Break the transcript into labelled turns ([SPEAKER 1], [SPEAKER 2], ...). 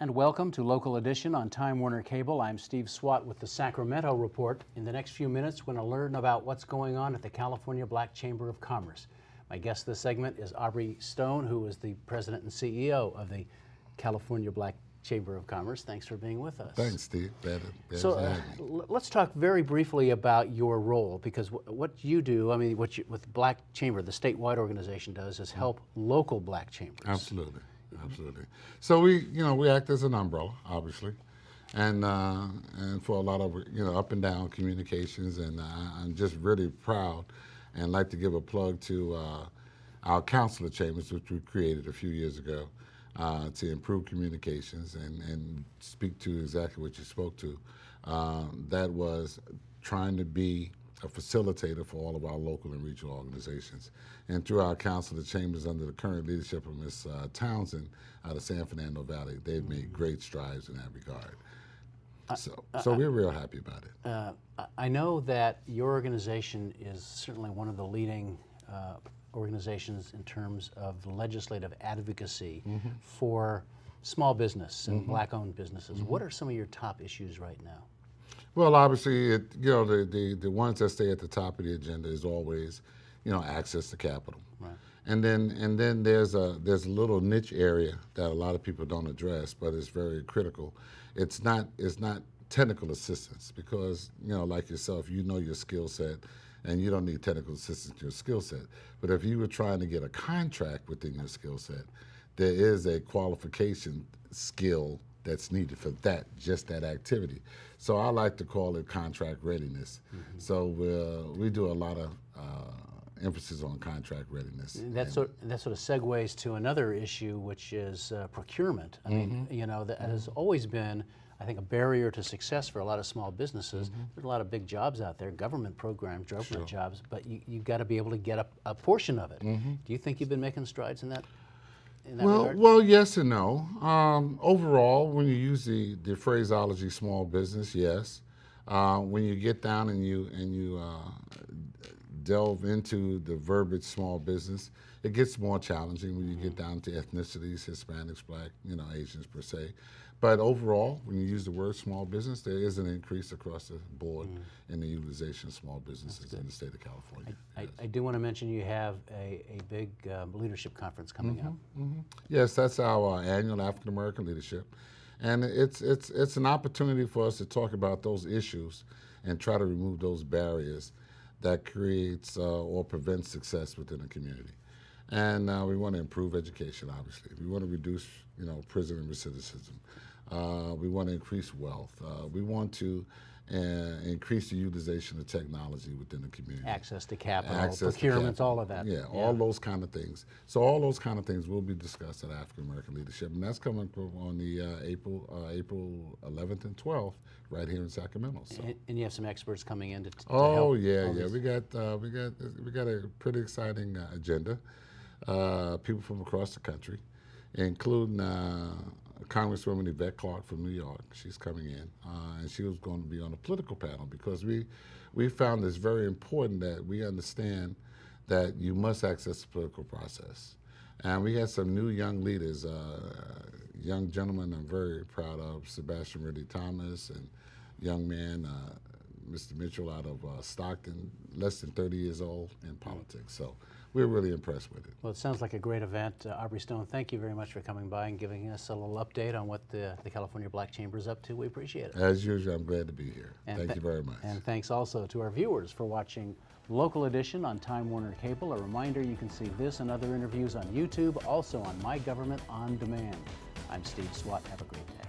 [SPEAKER 1] And welcome to Local Edition on Time Warner Cable. I'm Steve Swatt with the Sacramento Report. In the next few minutes, we're going to learn about what's going on at the California Black Chamber of Commerce. My guest this segment is Aubry Stone, who is the president and CEO of the California Black Chamber of Commerce. Thanks for being with us.
[SPEAKER 2] Thanks, Steve.
[SPEAKER 1] Let's talk very briefly about your role, because what you do, I mean, with Black Chamber, the statewide organization does, is help local black chambers.
[SPEAKER 2] Absolutely. Absolutely. So we act as an umbrella, obviously, and for a lot of up and down communications. And I'm just really proud, and like to give a plug to our council of chambers, which we created a few years ago, to improve communications and speak to exactly what you spoke to. That was trying to be a facilitator for all of our local and regional organizations. And through our council of chambers under the current leadership of Ms. Townsend out of San Fernando Valley, they've made great strides in that regard. So we're real happy about it.
[SPEAKER 1] I know that your organization is certainly one of the leading organizations in terms of legislative advocacy for small business and black-owned businesses. What are some of your top issues right now?
[SPEAKER 2] Well, obviously, the ones that stay at the top of the agenda is always, access to capital.
[SPEAKER 1] Right.
[SPEAKER 2] And then there's a little niche area that a lot of people don't address, but it's very critical. It's not technical assistance, because like yourself, you know your skill set, and you don't need technical assistance to your skill set. But if you were trying to get a contract within your skill set, there is a qualification skill that's needed for just that activity. So I like to call it contract readiness. So we do a lot of emphasis on contract readiness.
[SPEAKER 1] That sort of segues to another issue, which is procurement. I mean, that has always been, I think, a barrier to success for a lot of small businesses. There's a lot of big jobs out there, government programs, government jobs, but you've got to be able to get a portion of it. Do you think you've been making strides in that regard?
[SPEAKER 2] Well, yes and no. Overall, when you use the phraseology small business, yes. When you get down and you delve into the verbiage small business, it gets more challenging when you get down to ethnicities, Hispanics, Black, Asians per se. But overall, when you use the word small business, there is an increase across the board in the utilization of small businesses in the state of California.
[SPEAKER 1] I do want to mention you have a big leadership conference coming up.
[SPEAKER 2] Yes, that's our annual African American Leadership. And it's an opportunity for us to talk about those issues and try to remove those barriers that creates or prevents success within a community. And we want to improve education, obviously. We want to reduce, prison and recidivism. We want to increase wealth. We want to increase the utilization of technology within the community.
[SPEAKER 1] Access to capital, procurement, all of that.
[SPEAKER 2] Yeah, all those kind of things. So all those kind of things will be discussed at African American Leadership, and that's coming on the April 11th and 12th right here in Sacramento. So.
[SPEAKER 1] And you have some experts coming in to
[SPEAKER 2] help.
[SPEAKER 1] Yeah.
[SPEAKER 2] We got a pretty exciting agenda. People from across the country, including Congresswoman Yvette Clarke from New York. She's coming in, and she was going to be on a political panel, because we found it's very important that we understand that you must access the political process. And we had some new young leaders, young gentleman I'm very proud of, Sebastian Ridley Thomas, and young man, Mr. Mitchell out of Stockton, less than 30 years old in politics. So we're really impressed with it.
[SPEAKER 1] Well, it sounds like a great event. Aubry Stone, thank you very much for coming by and giving us a little update on what the California Black Chamber is up to. We appreciate it.
[SPEAKER 2] As usual, I'm glad to be here. Thank you very much.
[SPEAKER 1] And thanks also to our viewers for watching Local Edition on Time Warner Cable. A reminder, you can see this and other interviews on YouTube, also on My Government On Demand. I'm Steve Swatt. Have a great day.